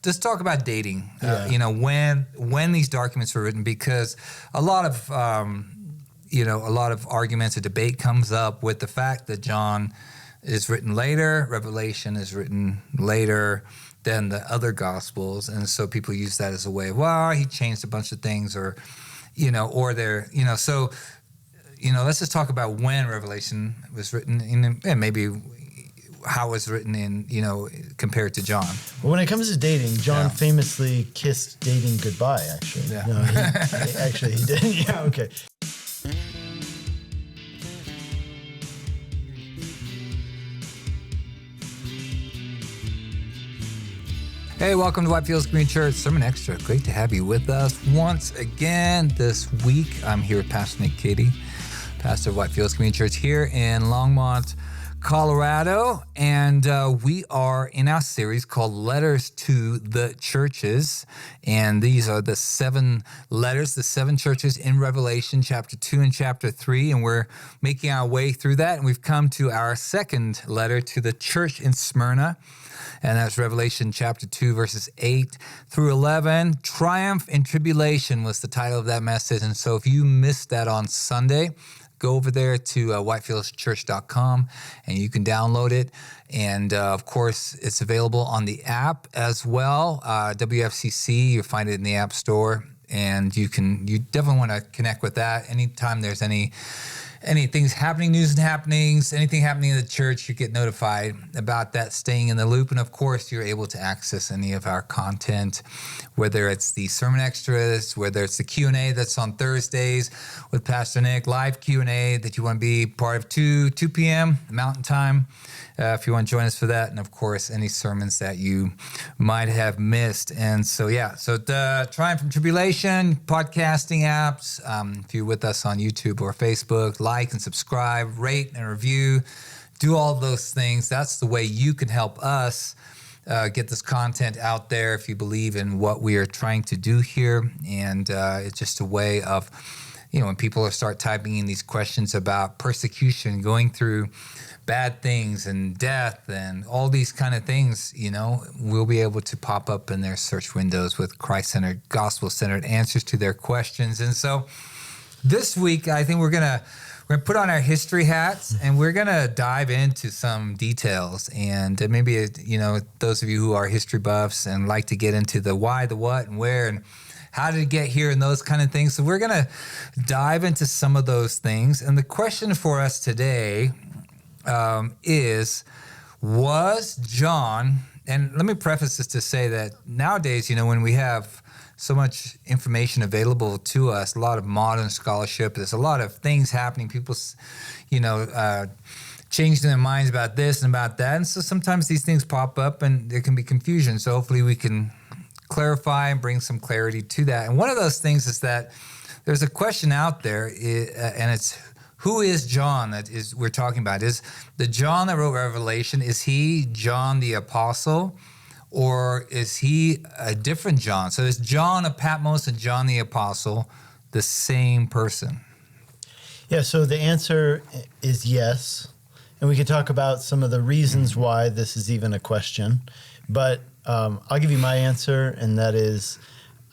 just talk about dating. When these documents were written, because a lot of arguments, a debate comes up with the fact that John is written later, Revelation is written later than the other Gospels, and so people use that as a way of, well, he changed a bunch of things, or so. Let's just talk about when Revelation was written, and maybe how it was written in, compared to John. Well, when it comes to dating, John famously kissed dating goodbye, actually. Yeah. No, he did. Yeah, okay. Hey, welcome to Whitefields Community Church Sermon Extra. Great to have you with us once again this week. I'm here with Pastor Nick Cady, pastor of Whitefields Community Church here in Longmont, Colorado, and we are in our series called Letters to the Churches, and these are the 7 letters, the 7 churches in Revelation chapter 2 and chapter 3, and we're making our way through that, and we've come to our second letter to the church in Smyrna, and that's Revelation chapter 2, verses 8 through 11. Triumph in Tribulation was the title of that message, and so if you missed that on Sunday, go over there to whitefieldschurch.com and you can download it. And of course, it's available on the app as well. WFCC, you'll find it in the App Store. And you definitely want to connect with that. Anytime there's any things happening, news and happenings, anything happening in the church, you get notified about that, staying in the loop. And of course, you're able to access any of our content, whether it's the sermon extras, whether it's the Q&A that's on Thursdays with Pastor Nick, live Q&A that you want to be part of 2 p.m. Mountain Time, if you want to join us for that. And of course, any sermons that you might have missed. And so, the Triumph from Tribulation, podcasting apps, if you're with us on YouTube or Facebook, like and subscribe, rate and review, do all those things. That's the way you can help us get this content out there if you believe in what we are trying to do here. And it's just a way of, when people start typing in these questions about persecution, going through bad things and death and all these kind of things, we'll be able to pop up in their search windows with Christ-centered, gospel-centered answers to their questions. And so this week, I think we're gonna put on our history hats and we're gonna dive into some details. And maybe, those of you who are history buffs and like to get into the why, the what, and where, and how did it get here and those kind of things. So we're gonna dive into some of those things. And the question for us today was John, and let me preface this to say that nowadays, when we have so much information available to us, a lot of modern scholarship, there's a lot of things happening, people, changing their minds about this and about that, and so sometimes these things pop up and there can be confusion, so hopefully we can clarify and bring some clarity to that. And one of those things is that there's a question out there, and it's, who is John that we're talking about? Is the John that wrote Revelation, is he John the Apostle, or is he a different John? So is John of Patmos and John the Apostle the same person? Yeah, so the answer is yes. And we can talk about some of the reasons why this is even a question. But I'll give you my answer, and that is,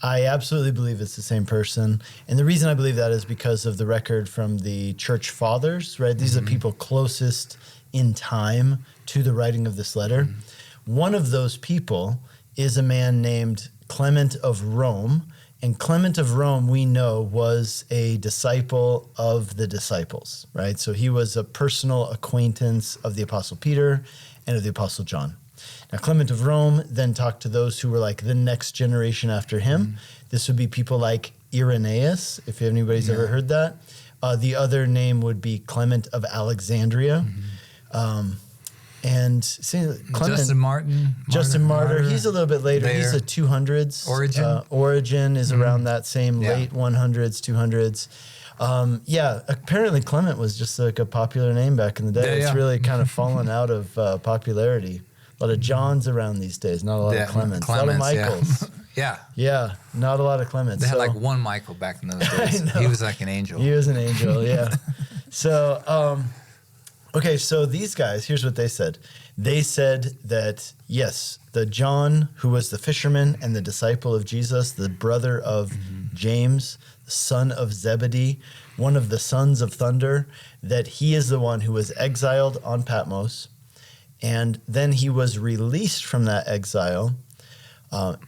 I absolutely believe it's the same person. And the reason I believe that is because of the record from the church fathers, right? These are people closest in time to the writing of this letter. One of those people is a man named Clement of Rome. And Clement of Rome, we know, was a disciple of the disciples, right? So he was a personal acquaintance of the Apostle Peter and of the Apostle John. Now, Clement of Rome then talked to those who were like the next generation after him. This would be people like Irenaeus, if anybody's ever heard that. The other name would be Clement of Alexandria. And Clement, Justin Martyr, he's a little bit later. He's the 200s. Origen is around that same late 100s, 200s. Apparently Clement was just like a popular name back in the day. It's really kind of fallen out of popularity. A lot of Johns around these days, not a lot of Clements. A lot of Michaels. Yeah, not a lot of Clements. They had like one Michael back in those days. He was like an angel. He was an angel, yeah. So, okay, so these guys, here's what they said. They said that, yes, the John who was the fisherman and the disciple of Jesus, the brother of James, the son of Zebedee, one of the sons of thunder, that he is the one who was exiled on Patmos. And then he was released from that exile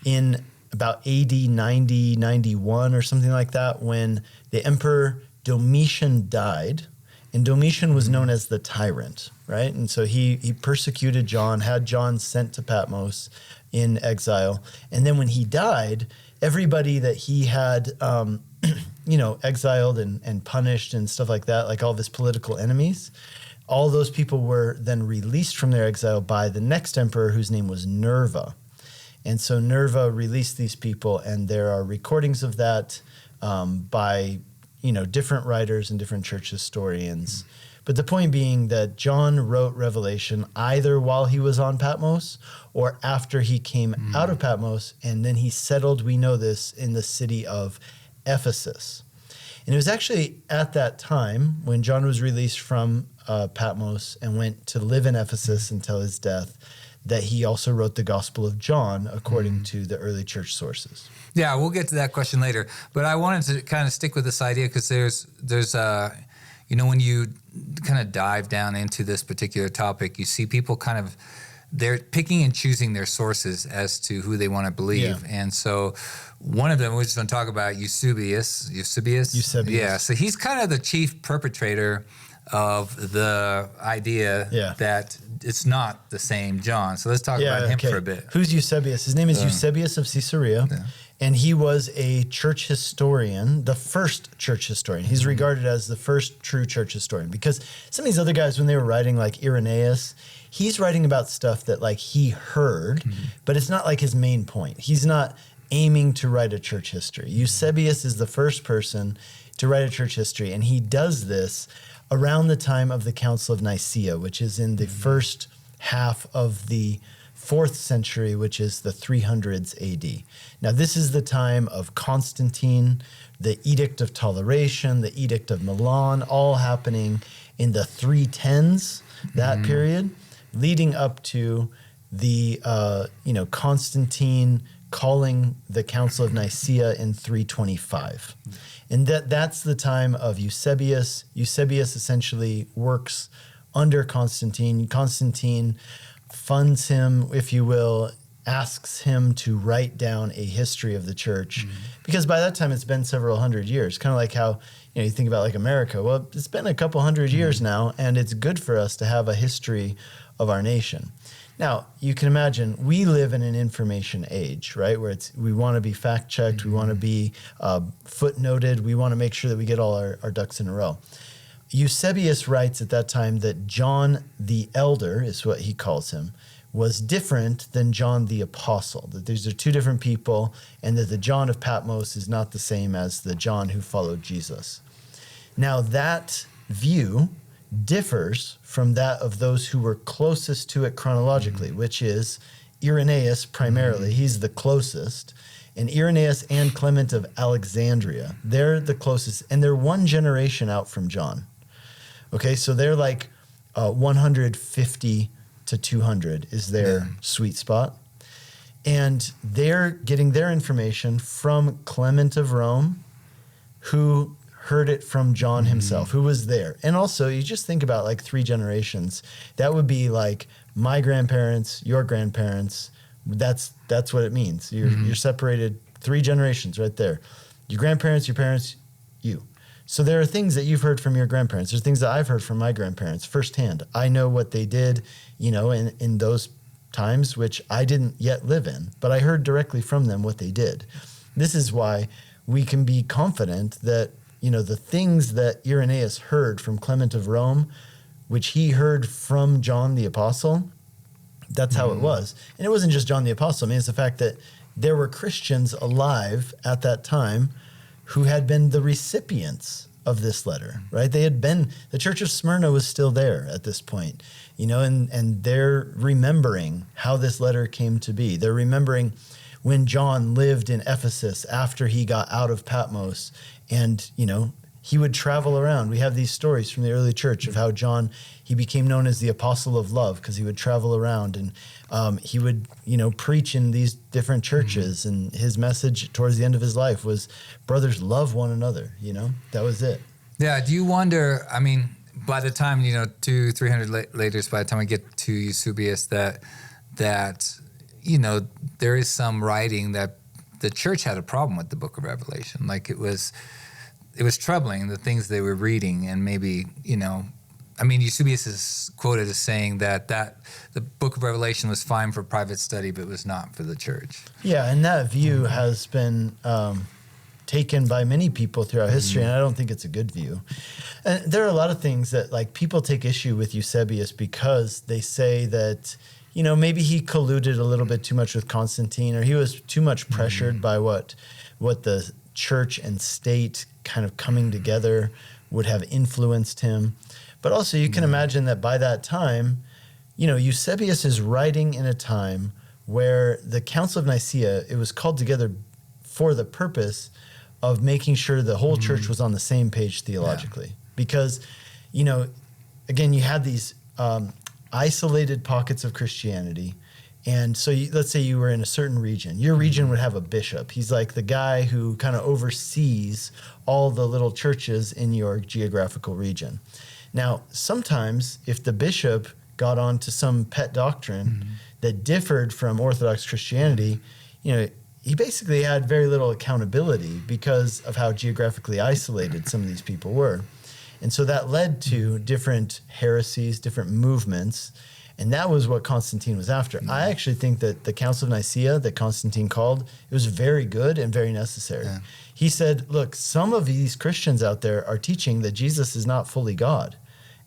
in about AD 90, 91 or something like that, when the emperor Domitian died. And Domitian was known as the tyrant, right? And so he persecuted John, had John sent to Patmos in exile. And then when he died, everybody that he had, exiled and punished and stuff like that, like all of his political enemies, all those people were then released from their exile by the next emperor, whose name was Nerva. And so Nerva released these people, and there are recordings of that by different writers and different church historians. But the point being that John wrote Revelation either while he was on Patmos or after he came out of Patmos, and then he settled, we know this, in the city of Ephesus. And it was actually at that time when John was released from Patmos and went to live in Ephesus until his death, that he also wrote the Gospel of John according to the early church sources. Yeah, we'll get to that question later. But I wanted to kind of stick with this idea because there's when you kind of dive down into this particular topic, you see people they're picking and choosing their sources as to who they want to believe. Yeah. And so one of them, we're just going to talk about Eusebius. Yeah, so he's kind of the chief perpetrator of the idea that it's not the same John. So let's talk about him for a bit. Who's Eusebius? His name is Eusebius of Caesarea, and he was a church historian, the first church historian. He's regarded as the first true church historian, because some of these other guys, when they were writing, like Irenaeus, he's writing about stuff that like he heard, but it's not like his main point. He's not aiming to write a church history. Eusebius is the first person to write a church history, and he does this around the time of the Council of Nicaea, which is in the first half of the 4th century, which is the 300s AD. Now, this is the time of Constantine, the Edict of Toleration, the Edict of Milan, all happening in the 310s, that period, leading up to the, Constantine calling the Council of Nicaea in 325. And that's the time of Eusebius. Eusebius essentially works under Constantine. Constantine funds him, if you will, asks him to write down a history of the church. Because by that time, it's been several hundred years. Kind of like how you think about like America. Well, it's been a couple hundred years now, and it's good for us to have a history of our nation. Now, you can imagine we live in an information age, right, where we want to be fact-checked, we want to be footnoted, we want to make sure that we get all our ducks in a row. Eusebius writes at that time that John the Elder, is what he calls him, was different than John the Apostle, that these are two different people, and that the John of Patmos is not the same as the John who followed Jesus. Now, that view differs from that of those who were closest to it chronologically, which is Irenaeus primarily. He's the closest. And Irenaeus and Clement of Alexandria, they're the closest, and they're one generation out from John. Okay, so they're like 150 to 200 is their sweet spot. And they're getting their information from Clement of Rome, who heard it from John himself, who was there. And also, you just think about like 3 generations. That would be like my grandparents, your grandparents. That's what it means. You're separated 3 generations right there. Your grandparents, your parents, you. So there are things that you've heard from your grandparents. There's things that I've heard from my grandparents firsthand. I know what they did, in those times, which I didn't yet live in, but I heard directly from them what they did. This is why we can be confident that the things that Irenaeus heard from Clement of Rome, which he heard from John the Apostle, that's how it was. And it wasn't just John the Apostle. I mean, it's the fact that there were Christians alive at that time who had been the recipients of this letter, right? The Church of Smyrna was still there at this point, and they're remembering how this letter came to be. They're remembering when John lived in Ephesus after he got out of Patmos, and, he would travel around. We have these stories from the early church of how John, he became known as the apostle of love because he would travel around and he would, preach in these different churches. And his message towards the end of his life was, brothers, love one another. That was it. Yeah. Do you wonder, by the time, 200-300 later, by the time we get to Eusebius, that there is some writing that the church had a problem with the book of Revelation. Like it was troubling, the things they were reading, and maybe, Eusebius is quoted as saying that the book of Revelation was fine for private study, but was not for the church. Yeah, and that view has been taken by many people throughout history, and I don't think it's a good view. And there are a lot of things that people take issue with Eusebius because they say that maybe he colluded a little bit too much with Constantine, or he was too much pressured by what the church and state kind of coming together would have influenced him. But also you can imagine that by that time, Eusebius is writing in a time where the Council of Nicaea, it was called together for the purpose of making sure the whole church was on the same page theologically. Yeah. Because, again, you had these isolated pockets of Christianity. And so let's say you were in a certain region. Your region would have a bishop. He's like the guy who kind of oversees all the little churches in your geographical region. Now, sometimes if the bishop got on to some pet doctrine that differed from Orthodox Christianity, he basically had very little accountability because of how geographically isolated some of these people were. And so that led to different heresies, different movements, and that was what Constantine was after. I actually think that the Council of Nicaea that Constantine called, it was very good and very necessary. Yeah. He said, look, some of these Christians out there are teaching that Jesus is not fully God,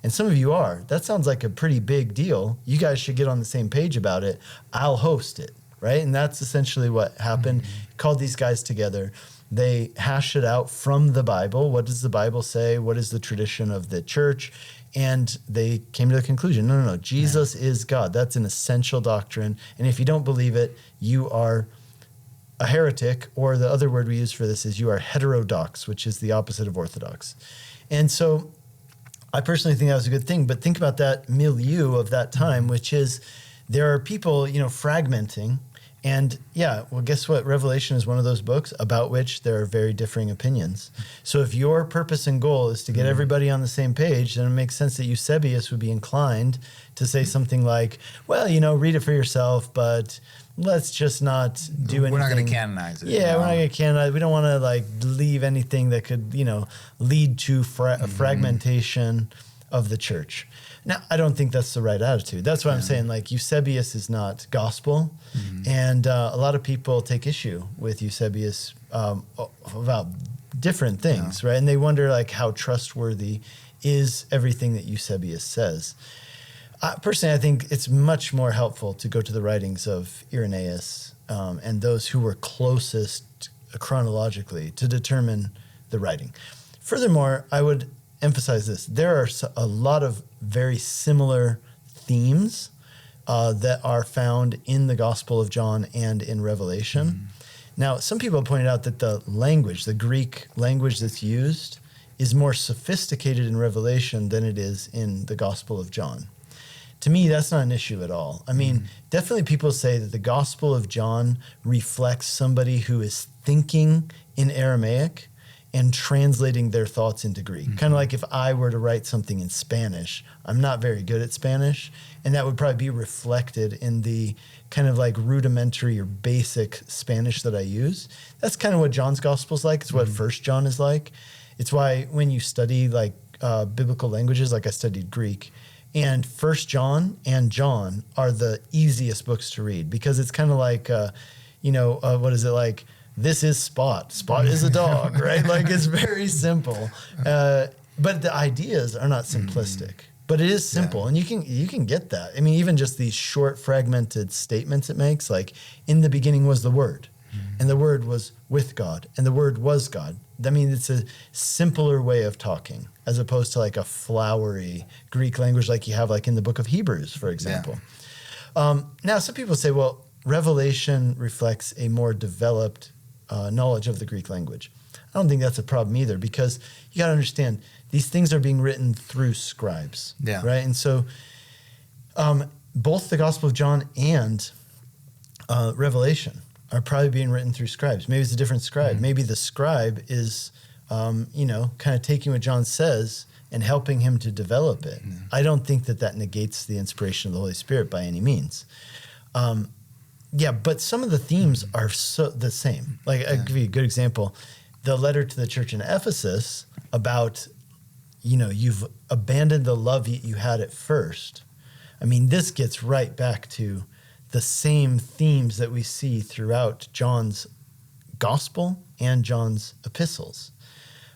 and some of you are. That sounds like a pretty big deal. You guys should get on the same page about it. I'll host it. Right? And that's essentially what happened. Called these guys together. They hashed it out from the Bible. What does the Bible say? What is the tradition of the church? And they came to the conclusion, no. Jesus is God. That's an essential doctrine. And if you don't believe it, you are a heretic, or the other word we use for this is you are heterodox, which is the opposite of orthodox. And so I personally think that was a good thing. But think about that milieu of that time, which is there are people, fragmenting. And guess what? Revelation is one of those books about which there are very differing opinions. So if your purpose and goal is to get everybody on the same page, then it makes sense that Eusebius would be inclined to say something like, well, read it for yourself, but let's just not do anything. We're not going to canonize it. Yeah, we're not going to canonize it. We don't want to leave anything that could, lead to fragmentation of the church. Now, I don't think that's the right attitude. That's why I'm saying, Eusebius is not gospel. And a lot of people take issue with Eusebius about different things, right? And they wonder, how trustworthy is everything that Eusebius says. Personally, I think it's much more helpful to go to the writings of Irenaeus and those who were closest chronologically to determine the writing. Furthermore, I would emphasize this. There are a lot of very similar themes that are found in the Gospel of John and in Revelation. Now, some people pointed out that the Greek language that's used, is more sophisticated in Revelation than it is in the Gospel of John. To me, that's not an issue at all. Definitely people say that the Gospel of John reflects somebody who is thinking in Aramaic and translating their thoughts into Greek. Kind of like if I were to write something in Spanish. I'm not very good at Spanish, and that would probably be reflected in the kind of rudimentary or basic Spanish that I use. That's kind of what John's Gospel's like. It's what First John is like. It's why when you study biblical languages, like I studied Greek, and First John and John are the easiest books to read because it's kind of what is it like? This is Spot. Spot is a dog, right? It's very simple. But the ideas are not simplistic. But it is simple, and you can get that. Even just these short, fragmented statements it makes, in the beginning was the Word, and the Word was with God, and the Word was God. It's a simpler way of talking, as opposed to a flowery Greek language like you have in the book of Hebrews, for example. Now, some people say, well, Revelation reflects a more developed knowledge of the Greek language. I don't think that's a problem either, because you got to understand these things are being written through scribes, right? And so both the Gospel of John and Revelation are probably being written through scribes. Maybe it's a different scribe. Maybe the scribe is, kind of taking what John says and helping him to develop it. I don't think that negates the inspiration of the Holy Spirit by any means. But some of the themes are the same. Like, I'll give you a good example. The letter to the church in Ephesus about, you've abandoned the love you had at first. I mean, this gets right back to the same themes that we see throughout John's gospel and John's epistles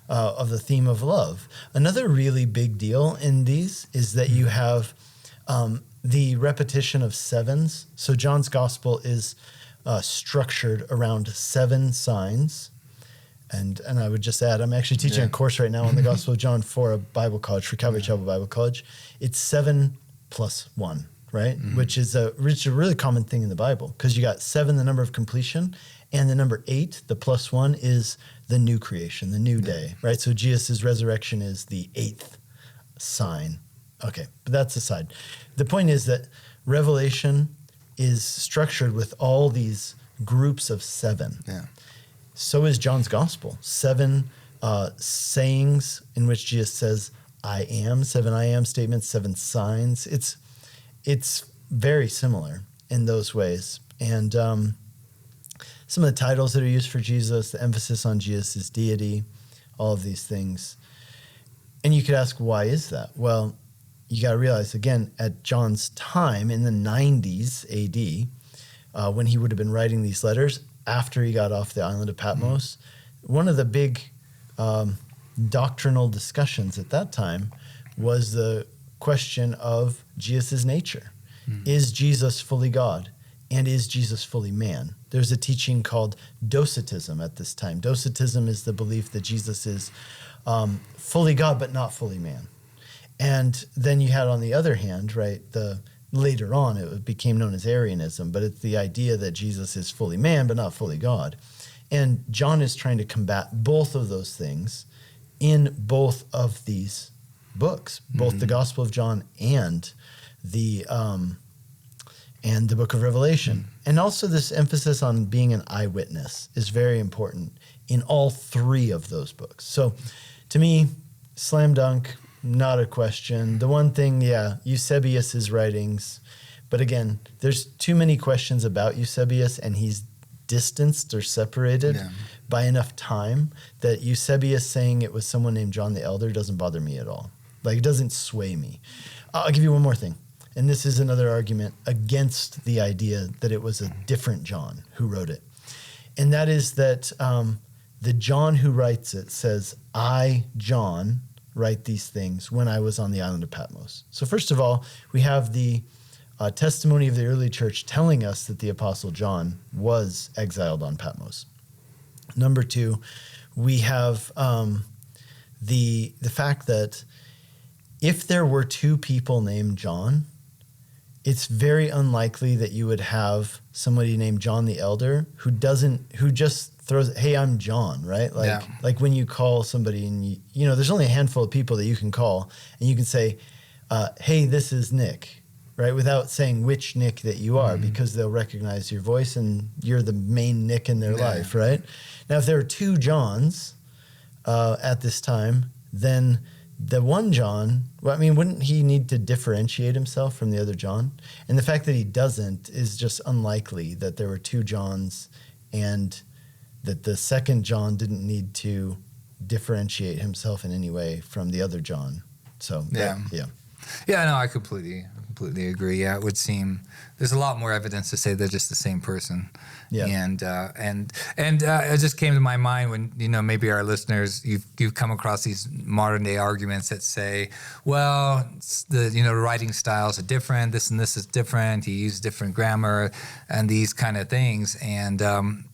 of the theme of love. Another really big deal in these is that you have the repetition of sevens. So John's gospel is structured around 7 signs. And I would just add, I'm actually teaching a course right now on the Gospel of John for a Bible college, for Calvary Chapel Bible College. It's 7 plus 1, right? Which is a really common thing in the Bible, because you got 7, the number of completion, and the number 8, the plus 1, is the new creation, the new day, right? So Jesus' resurrection is the 8th sign. Okay, but that's aside. The point is that Revelation is structured with all these groups of 7. Yeah. So is John's gospel. 7 sayings in which Jesus says, I am, 7 I am statements, 7 signs. It's very similar in those ways. And some of the titles that are used for Jesus, the emphasis on Jesus' deity, all of these things. And you could ask, why is that? Well, you got to realize, again, at John's time in the 90s AD, when he would have been writing these letters, after he got off the island of Patmos, one of the big doctrinal discussions at that time was the question of Jesus' nature. Is Jesus fully God? And is Jesus fully man? There's a teaching called Docetism at this time. Docetism is the belief that Jesus is fully God but not fully man. And then you had, on the other hand, right, later on, it became known as Arianism, but it's the idea that Jesus is fully man, but not fully God. And John is trying to combat both of those things in both of these books, both the Gospel of John and the book of Revelation. And also this emphasis on being an eyewitness is very important in all 3 of those books. So to me, slam dunk, not a question. The one thing, Eusebius' writings, but again, there's too many questions about Eusebius, and he's distanced or separated by enough time that Eusebius saying it was someone named John the Elder doesn't bother me at all. Like, it doesn't sway me. I'll give you one more thing. And this is another argument against the idea that it was a different John who wrote it. And that is that the John who writes it says, I, John, write these things when I was on the island of Patmos. So first of all, we have the testimony of the early church telling us that the Apostle John was exiled on Patmos. Number 2, we have the fact that if there were 2 people named John, it's very unlikely that you would have somebody named John the Elder who just throws, hey, I'm John, right? Like when you call somebody and there's only a handful of people that you can call, and you can say, hey, this is Nick, right? Without saying which Nick that you are, because they'll recognize your voice and you're the main Nick in their life, right? Now, if there are 2 Johns at this time, then the one John, wouldn't he need to differentiate himself from the other John? And the fact that he doesn't is just unlikely, that there were 2 Johns and that the second John didn't need to differentiate himself in any way from the other John. So, I completely agree. Yeah, it would seem there's a lot more evidence to say they're just the same person. Yeah. And it just came to my mind when, maybe our listeners, you've come across these modern day arguments that say, well, the writing styles are different, this and this is different, he used different grammar and these kind of things. And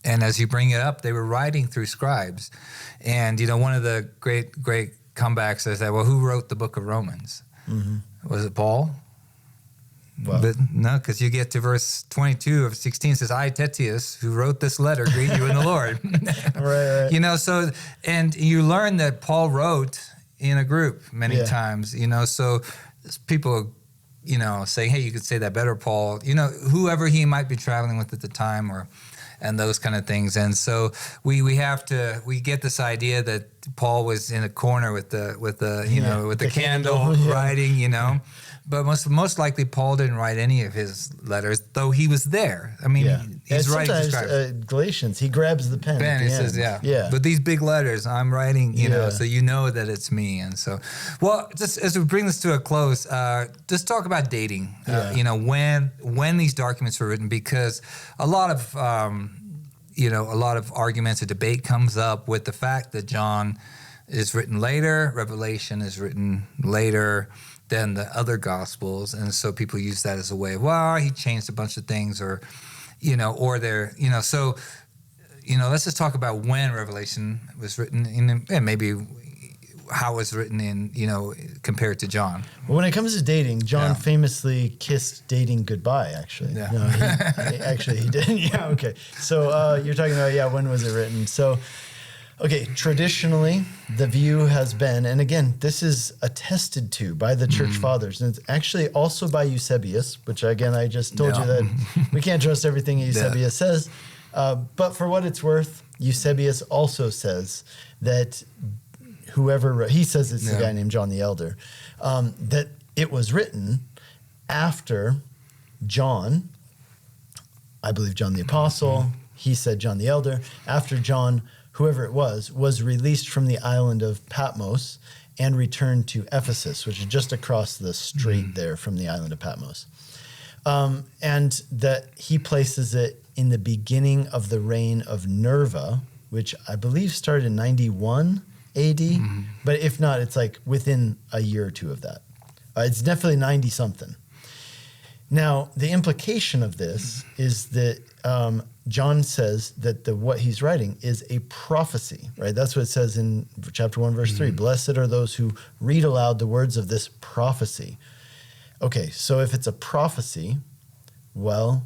as you bring it up, they were writing through scribes. And, one of the great comebacks is that, well, who wrote the book of Romans? Was it Paul? Well, But no, because you get to verse 22 of 16 says, I, Tetius, who wrote this letter, greet you in the Lord. right. You know, so, and you learn that Paul wrote in a group many times, you know, so people, you know, say, hey, you could say that better, Paul, you know, whoever he might be traveling with at the time and those kind of things. And so we get this idea that Paul was in a corner with the candle writing, you know. But most likely, Paul didn't write any of his letters, though he was there. I mean, he's writing. Sometimes Galatians, he grabs the pen. He says, yeah. But these big letters, I'm writing, you know, so you know that it's me. And so, well, just as we bring this to a close, just talk about dating. You know, when these documents were written, because a lot of arguments or debate comes up with the fact that John is written later, Revelation is written later than the other Gospels. And so people use that as a way of, well, he changed a bunch of things so, let's just talk about when Revelation was written and maybe how it was written in, compared to John. Well, when it comes to dating, John famously kissed dating goodbye, actually. Yeah. No, he did. Yeah, okay. So you're talking about, when was it written? So, okay, traditionally, the view has been, and again, this is attested to by the church fathers, and it's actually also by Eusebius, which again, I just told you that we can't trust everything Eusebius says, but for what it's worth, Eusebius also says that he says it's the guy named John the Elder, that it was written after John, I believe John the Apostle, he said John the Elder, after John, whoever it was released from the island of Patmos and returned to Ephesus, which is just across the strait there from the island of Patmos. And that he places it in the beginning of the reign of Nerva, which I believe started in 91 AD, but if not, it's like within a year or two of that. It's definitely 90-something. Now, the implication of this is that John says that what he's writing is a prophecy, right? That's what it says in chapter 1, verse 3. Blessed are those who read aloud the words of this prophecy. Okay, so if it's a prophecy, well,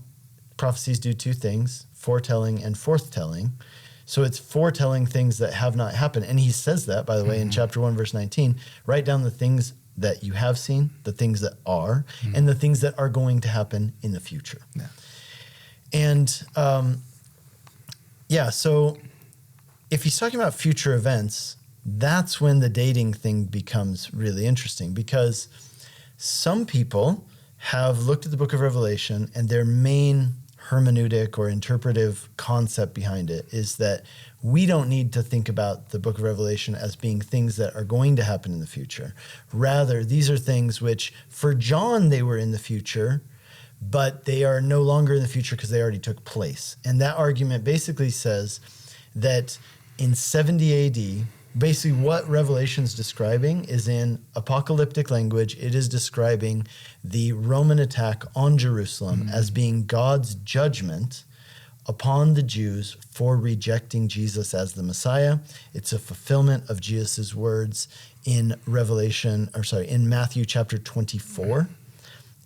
prophecies do two things, foretelling and forthtelling. So it's foretelling things that have not happened. And he says that, by the way, in chapter 1, verse 19. Write down the things that you have seen, the things that are, and the things that are going to happen in the future. Yeah. And, so if he's talking about future events, that's when the dating thing becomes really interesting, because some people have looked at the book of Revelation and their main hermeneutic or interpretive concept behind it is that we don't need to think about the book of Revelation as being things that are going to happen in the future. Rather, these are things which, for John, they were in the future, but they are no longer in the future because they already took place. And that argument basically says that in 70 AD, basically what Revelation's describing is in apocalyptic language. It is describing the Roman attack on Jerusalem as being God's judgment upon the Jews for rejecting Jesus as the Messiah. It's a fulfillment of Jesus' words in in Matthew chapter 24.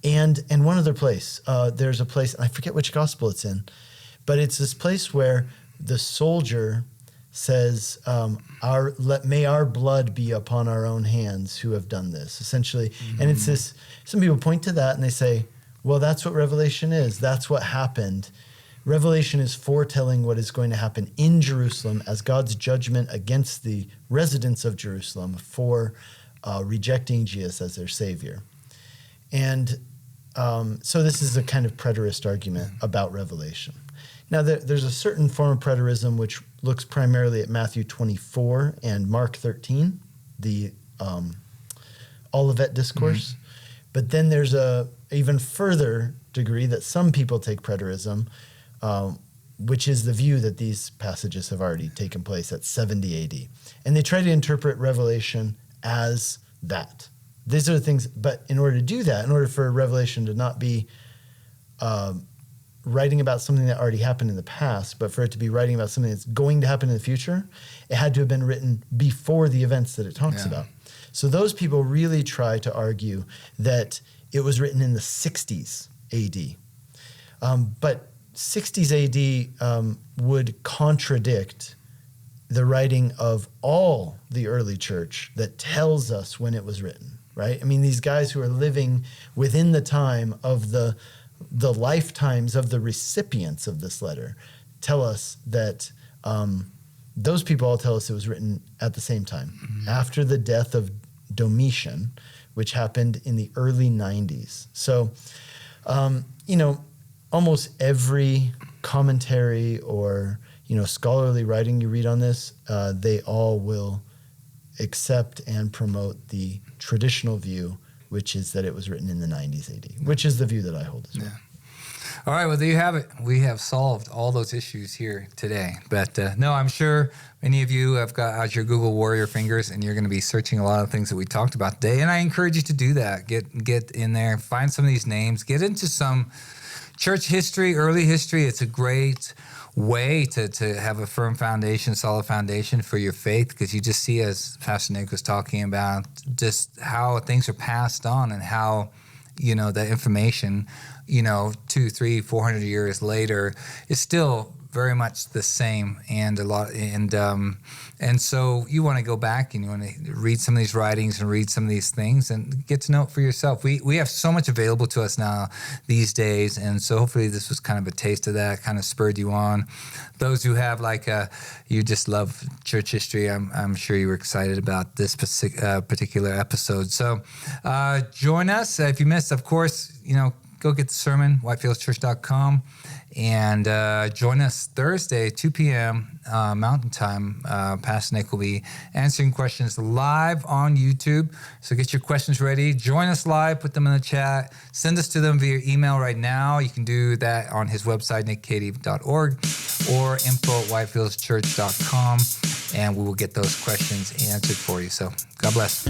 And one other place, there's a place, I forget which gospel it's in, but it's this place where the soldier says, may our blood be upon our own hands who have done this, essentially. And it's this, some people point to that and they say, well, that's what Revelation is. That's what happened. Revelation is foretelling what is going to happen in Jerusalem as God's judgment against the residents of Jerusalem for rejecting Jesus as their Savior. And so this is a kind of preterist argument about Revelation. Now, there's a certain form of preterism which looks primarily at Matthew 24 and Mark 13, the Olivet Discourse. But then there's a even further degree that some people take preterism, which is the view that these passages have already taken place at 70 AD. And they try to interpret Revelation as that. These are the things, but in order to do that, in order for Revelation to not be writing about something that already happened in the past, but for it to be writing about something that's going to happen in the future, it had to have been written before the events that it talks about. So those people really try to argue that it was written in the 60s AD. But 60s AD would contradict the writing of all the early church that tells us when it was written, right? I mean, these guys who are living within the time of the lifetimes of the recipients of this letter tell us that those people all tell us it was written at the same time, after the death of Domitian, which happened in the early 90s. So, almost every commentary or scholarly writing you read on this, they all will accept and promote the traditional view, which is that it was written in the 90s AD, which is the view that I hold as well. Yeah. All right, well, there you have it. We have solved all those issues here today. But no, I'm sure many of you have got out your Google Warrior fingers, and you're going to be searching a lot of things that we talked about today. And I encourage you to do that. Get in there, find some of these names, get into some church history, early history. It's a great way to have a firm foundation, solid foundation for your faith, because you just see, as Pastor Nick was talking about, just how things are passed on and how, that information, 200, 300, 400 years later is still very much the same, and and so you want to go back and you want to read some of these writings and read some of these things and get to know it for yourself. We have so much available to us now these days, and so hopefully this was kind of a taste of that, kind of spurred you on. Those who have you just love church history, I'm sure you were excited about this particular episode. So join us if you missed. Of course, go get the sermon, whitefieldschurch.com, and join us Thursday, 2 p.m. Mountain Time. Pastor Nick will be answering questions live on YouTube. So get your questions ready. Join us live. Put them in the chat. Send us to them via email right now. You can do that on his website, nickcady.org, or info@whitefieldschurch.com, and we will get those questions answered for you. So God bless.